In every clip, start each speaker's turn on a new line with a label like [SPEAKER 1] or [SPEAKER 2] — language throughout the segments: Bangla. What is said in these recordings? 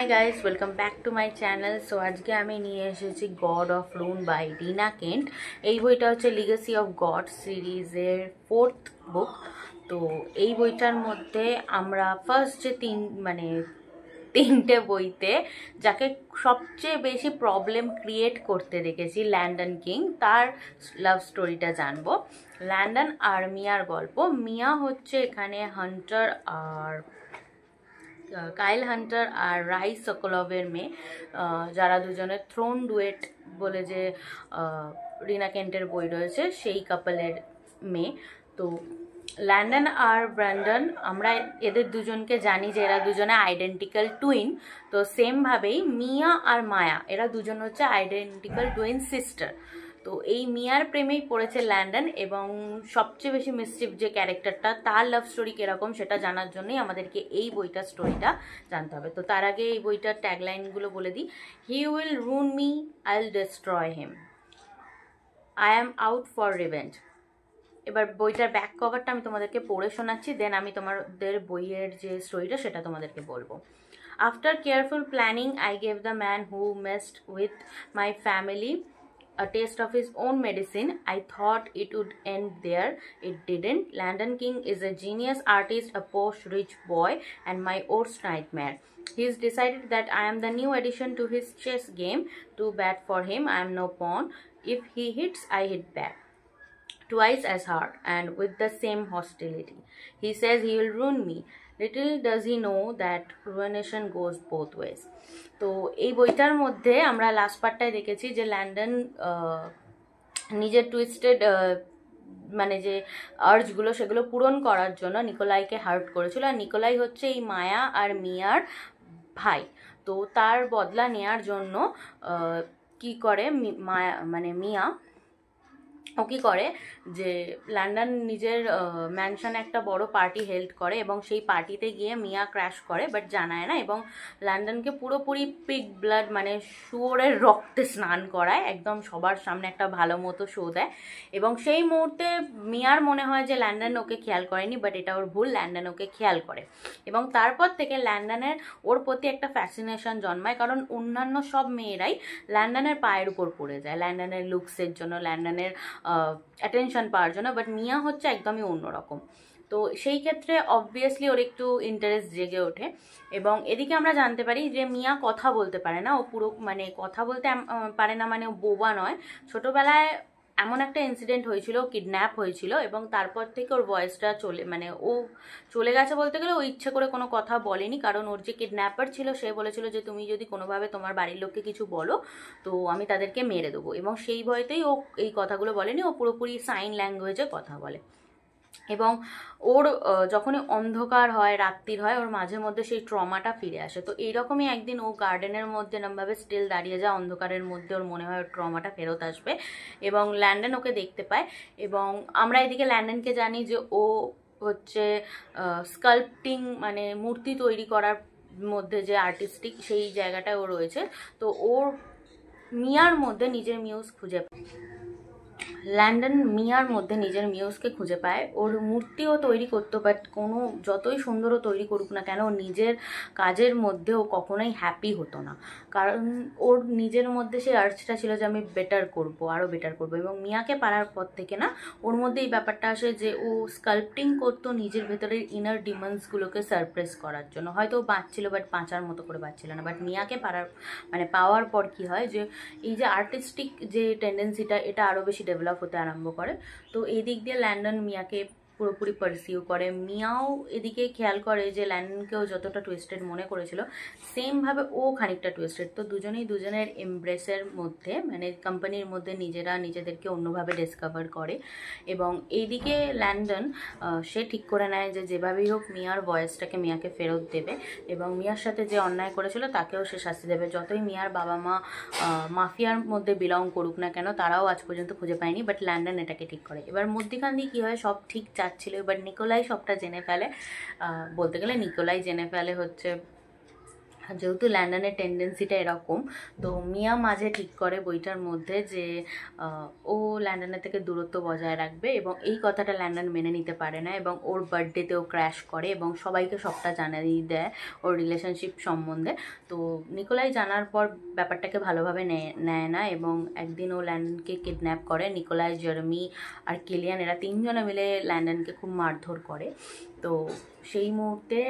[SPEAKER 1] Hi guys, welcome back to my channel. So আজকে আমি নিয়ে এসেছি God of Ruin by Rina Kent. এই বইটা হচ্ছে লিগেসি অফ গড সিরিজের 4th বুক। তো এই বইটার মধ্যে আমরা ফার্স্ট যে তিনটে বইতে যাকে সবচেয়ে বেশি প্রবলেম ক্রিয়েট করতে দেখেছি ল্যান্ডন কিং, তার লাভ স্টোরিটা জানবো। ল্যান্ডন আর মিয়ার গল্প। মিয়া হচ্ছে এখানে হান্টার আর কাইল হান্টার আর রাইস সোকোলভের মেয়ে, যারা দুজনের থ্রোন ডুয়েট বলে যে রিনা কেন্টের বই রয়েছে সেই কাপলের মেয়ে। তো ল্যান্ডন আর ব্র্যান্ডন, আমরা এদের দুজনকে জানি যে এরা দুজনে আইডেন্টিক্যাল টুইন। তো সেমভাবেই মিয়া আর মায়া, এরা দুজন হচ্ছে আইডেন্টিক্যাল টুইন সিস্টার। তো এই মিয়ার প্রেমেই পড়েছে ল্যান্ডন, এবং সবচেয়ে বেশি মিসচিভ যে ক্যারেক্টারটা, তার লাভ স্টোরি কিরকম সেটা জানার জন্যই আমাদেরকে এই বইটার স্টোরিটা জানতে হবে। তো তার আগে এই বইটার ট্যাগলাইনগুলো বলে দিই। He will ruin me, I will destroy him, I am out for revenge. এবার বইটার ব্যাক কভারটা আমি তোমাদেরকে পড়ে শোনাচ্ছি, দেন আমি তোমাদের বইয়ের যে স্টোরিটা সেটা তোমাদেরকে বলবো। After careful planning, I gave the man who messed with my family a taste of his own medicine. I thought it would end there. It didn't. Landon King is a genius artist, a posh rich boy, and my worst nightmare. He's decided that I am the new addition to his chess game. Too bad for him, I am no pawn. If he hits, I hit back, twice as hard and with the same hostility. He says he will ruin me. Little does he know that ruination goes both ways. তো এই বইটার মধ্যে আমরা লাস্ট পার্টটায় দেখেছি যে ল্যান্ডন নিজের টুইস্টেড মানে যে আর্জগুলো সেগুলো পূরণ করার জন্য নিকোলাইকে হার্ট করেছিল। আর নিকোলাই হচ্ছে এই মায়া আর মিয়ার ভাই। তো তার বদলা নেয়ার জন্য কি করে মিয়া ও কী করে যে ল্যান্ডন নিজের ম্যানশনে একটা বড় পার্টি হেল্ড করে, এবং সেই পার্টিতে গিয়ে মিয়া ক্র্যাশ করে, বাট জানায় না, এবং ল্যান্ডনকে পুরোপুরি পিগ ব্লাড মানে শুয়োরের রক্তে স্নান করায়, একদম সবার সামনে একটা ভালো মতো শো দেয়। এবং সেই মুহূর্তে মিয়ার মনে হয় যে ল্যান্ডন ওকে খেয়াল করেনি, বাট এটা ওর ভুল, ল্যান্ডন ওকে খেয়াল করে। এবং তারপর থেকে ল্যান্ডনের ওর প্রতি একটা ফ্যাসিনেশন জন্মায়, কারণ অন্যান্য সব মেয়েরাই ল্যান্ডনের পায়ের উপর পড়ে যায় ল্যান্ডনের লুকসের জন্য, ল্যান্ডনের অ্যাটেনশন পাওয়ার জন্য, বাট মিয়া হচ্ছে একদমই অন্যরকম। তো সেই ক্ষেত্রে অবভিয়াসলি ওর একটু ইন্টারেস্ট জেগে ওঠে। এবং এদিকে আমরা জানতে পারি যে মিয়া কথা বলতে পারে না, ও পুরো মানে কথা বলতে পারে না, মানে ও বোবা নয়। ছোটোবেলায় এমন একটা ইনসিডেন্ট হয়েছিল, কিডন্যাপ হয়েছিল, এবং তারপর থেকে ওর ভয়েসটা ও চলে গেছে বলতে গেলে। ও ইচ্ছে করে কোনো কথা বলেনি, কারণ ওর যে কিডন্যাপার ছিল সে বলেছিল যে তুমি যদি কোনোভাবে তোমার বাড়ির লোককে কিছু বলো তো আমি তাদেরকে মেরে দেবো, এবং সেই ভয়তেই ও এই কথাগুলো বলেনি। ও পুরোপুরি সাইন ল্যাঙ্গুয়েজে কথা বলে। এবং ওর যখনই অন্ধকার হয়, রাত্রির হয়, ওর মাঝে মধ্যে সেই ট্রমাটা ফিরে আসে। তো এইরকমই একদিন ও গার্ডেনের মধ্যে এরমভাবে স্টিল দাঁড়িয়ে যায় অন্ধকারের মধ্যে, ওর মনে হয় ওর ট্রমাটা ফেরত আসবে, এবং ল্যান্ডন ওকে দেখতে পায়। এবং আমরা এদিকে ল্যান্ডনকে জানি যে ও হচ্ছে স্কাল্পটিং মানে মূর্তি তৈরি করার মধ্যে যে আর্টিস্টিক সেই জায়গাটায় ও রয়েছে। তো ওর মিয়ার মধ্যে নিজের মিউজ খুঁজে ল্যান্ডন মিয়ার মধ্যে নিজের মিউজকে খুঁজে পায়। ওর মূর্তিও তৈরি করতো, বাট কোনো যতই সুন্দরও তৈরি করুক না কেন, নিজের কাজের মধ্যে ও কখনোই হ্যাপি হতো না, কারণ ওর নিজের মধ্যে সেই আর্জটা ছিল যে আমি বেটার করব, আরও বেটার করব। এবং মিয়াকে পারার পর থেকে না ওর মধ্যে এই ব্যাপারটা আসে যে ও স্কাল্পটিং করতো নিজের ভেতরের ইনার ডিমান্ডসগুলোকে সারপ্রেস করার জন্য। হয়তো ও বাঁচছিল, বাট বাঁচার মতো করে বাঁচছিল না। বাট মিয়াকে পাওয়ার পর কি হয় যে এই যে আর্টিস্টিক যে টেন্ডেন্সিটা, এটা আরও বেশি ডেভেলপ হতে আরম্ভ করে। তো এই দিক দিয়ে ল্যান্ডন মিয়াকে পুরোপুরি পারসিউ করে। মিয়াও এদিকে খেয়াল করে যে ল্যান্ডনকেও যতটা টুইস্টেড মনে করেছিল সেমভাবে ও খানিকটা টুইস্টেড। তো দুজনেই দুজনের এমব্রেসের মধ্যে মানে কোম্পানির মধ্যে নিজেদেরকে অন্যভাবে ডিসকভার করে। এবং এইদিকে ল্যান্ডন সে ঠিক করে নেয় যে যেভাবেই হোক মিয়ার ভয়েসটাকে মিয়াকে ফেরত দেবে, এবং মিয়ার সাথে যে অন্যায় করেছিল তাকেও সে শাস্তি দেবে। যতই মিয়ার বাবা মা মাফিয়ার মধ্যে বিলং করুক না কেন, তারাও আজ পর্যন্ত খুঁজে পায়নি, বাট ল্যান্ডন এটাকে ঠিক করে। এবার মধ্যিখান দিয়ে কী হয়, সব ঠিক যাচ্ছিল, এবার নিকোলাই সবটা জেনে ফেলে। বলতে গেলে নিকোলাই জেনে ফেলে হচ্ছে যেহেতু ল্যান্ডনের টেন্ডেন্সিটা এরকম, তো মিয়া মাঝে ঠিক করে বইটার মধ্যে যে ও ল্যান্ডনের থেকে দূরত্ব বজায় রাখবে, এবং এই কথাটা ল্যান্ডন মেনে নিতে পারে না এবং ওর বার্থডেতেও ক্র্যাশ করে এবং সবাইকে সবটা জানিয়ে দেয় ওর রিলেশনশিপ সম্বন্ধে। তো নিকোলাই জানার পর ব্যাপারটাকে ভালোভাবে নেয় না এবং একদিন ও ল্যান্ডনকে কিডন্যাপ করে। নিকোলাই, জেরেমি আর কিলিয়ান এরা তিনজনে মিলে ল্যান্ডনকে খুব মারধর করে। তো সেই মুহূর্তে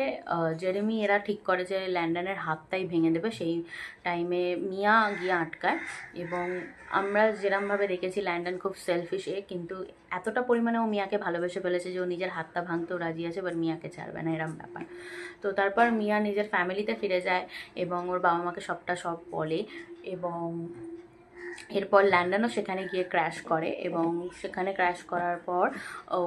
[SPEAKER 1] জেরেমি এরা ঠিক করে যে ল্যান্ডনের হাতটাই ভেঙে দেবে। সেই টাইমে মিয়া গিয়ে আটকায় এবং আমরা যেরমভাবে দেখেছি ল্যান্ডন খুব সেলফিশ কিন্তু এতটা পরিমাণে ও মিয়াকে ভালোবেসে ফেলেছে যে ও নিজের হাতটা ভাঙতেও রাজি আছে, বাট মিয়াকে ছাড়বে না, এরম ব্যাপার। তো তারপর মিয়া নিজের ফ্যামিলিতে ফিরে যায় এবং ওর বাবা মাকে সব বলে, এবং এরপর ল্যান্ডনও সেখানে গিয়ে ক্র্যাশ করে এবং সেখানে ক্র্যাশ করার পর ও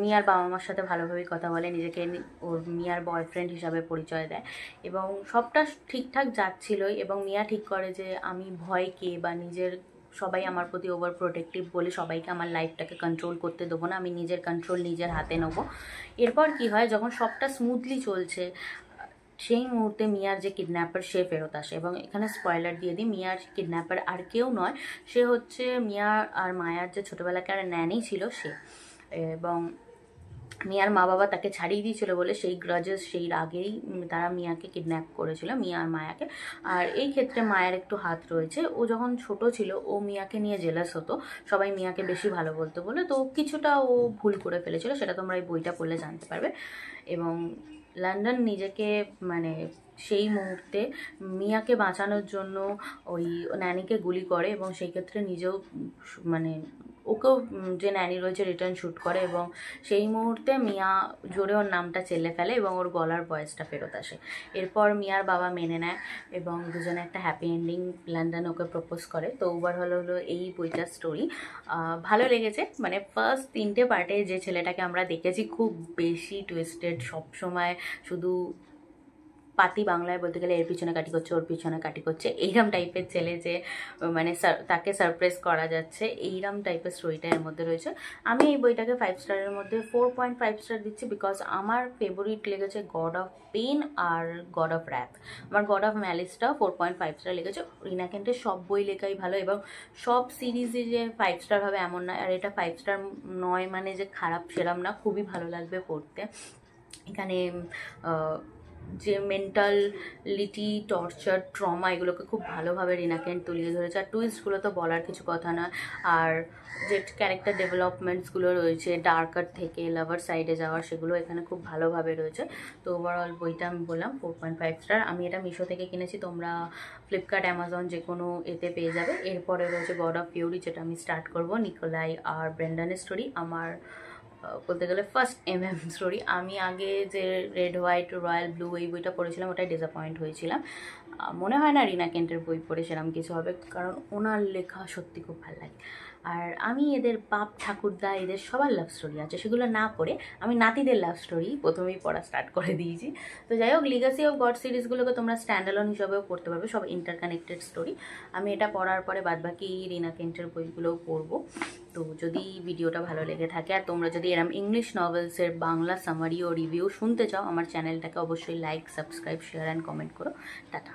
[SPEAKER 1] মিয়ার বাবা মার সাথে ভালোভাবেই কথা বলে, নিজেকে ওর মিয়ার বয়ফ্রেন্ড হিসাবে পরিচয় দেয় এবং সবটা ঠিকঠাক যাচ্ছিল। এবং মিয়া ঠিক করে যে আমি ভয়কে বা নিজের সবাই আমার প্রতি ওভার প্রোটেক্টিভ বলে সবাইকে আমার লাইফটাকে কন্ট্রোল করতে দেবো না, আমি নিজের কন্ট্রোল নিজের হাতে নেবো। এরপর কি হয়, যখন সবটা স্মুথলি চলছে সেই মুহূর্তে মিয়ার যে কিডন্যাপার সে ফেরত আসে এবং এখানে স্পয়লার দিয়ে দিই, মিয়ার কিডন্যাপার আর কেউ নয়, সে হচ্ছে মিয়া আর মায়ার যে ছোটোবেলাকার ন্যানি ছিল সে। এবং মিয়ার মা বাবা তাকে ছাড়িয়ে দিয়েছিল বলে সেই গ্রাজেস, সেই রাগেই তারা মিয়াকে কিডন্যাপ করেছিল, মিয়া আর মায়াকে। আর এই ক্ষেত্রে মায়ের একটু হাত রয়েছে, ও যখন ছোট ছিল ও মিয়াকে নিয়ে জেলাস হতো, সবাই মিয়াকে বেশি ভালো বলতো বলে, তো কিছুটা ও ভুল করে ফেলেছিল, সেটা তোমরা এই বইটা পড়লে জানতে পারবে। এবং লন্ডন নিজেকে মানে সেই মুহূর্তে মিয়াকে বাঁচানোর জন্য ওই ন্যানিকে গুলি করে এবং সেই ক্ষেত্রে নিজেও মানে ওকেও যে ন্যানি রয়েছে রিটার্ন শ্যুট করে এবং সেই মুহূর্তে মিয়া জোরে ওর নামটা চেলে ফেলে এবং ওর গলার ভয়েসটা ফেরত আসে। এরপর মিয়ার বাবা মেনে নেয় এবং দুজনে একটা হ্যাপি এন্ডিং, লন্ডন ওকে প্রপোজ করে। তো ওভারঅল হলো এই বইটার স্টোরি। ভালো লেগেছে, মানে ফার্স্ট 3টে পার্টে যে ছেলেটাকে আমরা দেখেছি খুব বেশি টুইস্টেড, সবসময় শুধু পাতি বাংলায় বলতে গেলে এর পিছনে কাটি করছে ওর পিছনে কাটি করছে এইরকম টাইপের ছেলে, যে মানে তাকে সারপ্রাইজ করা যাচ্ছে, এইরকম টাইপের স্টোরিটা এর মধ্যে রয়েছে। আমি এই বইটাকে 5 স্টারের মধ্যে 4.5 স্টার দিচ্ছি, বিকজ আমার ফেভারিট লেগেছে গড অফ পেন আর গড অফ র্যাথ। আমার গড অফ ম্যালিসটা 4.5 স্টার লেগেছে। রিনা কেন্টের সব বই লেখাই ভালো এবং সব সিরিজে যে 5 স্টার হবে এমন নয়, আর এটা 5 স্টার নয় মানে যে খারাপ সেরম না, খুবই ভালো লাগবে পড়তে। এখানে যে মেন্টালিটি, টর্চার, ট্রমা এগুলোকে খুব ভালোভাবে রিনা কেন্ট তুলিয়ে ধরেছে। আর টুইস্টগুলো তো বলার কিছু কথা না, আর যে ক্যারেক্টার ডেভেলপমেন্টসগুলো রয়েছে ডার্কার থেকে লাভার সাইডে যাওয়ার, সেগুলো এখানে খুব ভালোভাবে রয়েছে। তো ওভারঅল বইটা আমি বললাম 4.5 স্টার। আমি এটা মিশো থেকে কিনেছি, তোমরা ফ্লিপকার্ট, অ্যামাজন যে কোনো এতে পেয়ে যাবে। এরপরে রয়েছে গড অফ ফিউরি, যেটা আমি স্টার্ট করবো, নিকোলাই আর ব্রেন্ডানের স্টোরি। আমার বলতে গেলে ফার্স্ট স্টোরি। আমি আগে যে রেড হোয়াইট রয়্যাল ব্লু এই বইটা পড়েছিলাম ওটাই ডিসঅ্যাপয়েন্ট হয়েছিলাম। মনে হয় না রিনা কেন্টের বই পড়ে সেরকম কিছু হবে, কারণ ওনার লেখা সত্যি খুব ভালো লাগে। আর আমি এদের বাপ ঠাকুরদা এদের সবার লাভ স্টোরি আছে, সেগুলো না পড়ে আমি নাতিদের লাভ স্টোরি প্রথমেই পড়া স্টার্ট করে দিয়েছি। তো যাই হোক, লিগাসি অফ গড সিরিজগুলোকে তোমরা স্ট্যান্ডঅ্যালোন হিসাবেও পড়তে পারবে, সব ইন্টারকানেক্টেড স্টোরি। আমি এটা পড়ার পরে বাদবাকি রিনা কেন্টের বইগুলোও পড়বো। তো যদি ভিডিওটা ভালো লেগে থাকে আর তোমরা যদি এরম ইংলিশ নভেলসের বাংলা সামারি ও রিভিউ শুনতে চাও, আমার চ্যানেলটাকে অবশ্যই like, subscribe, share and comment করো। টাটা।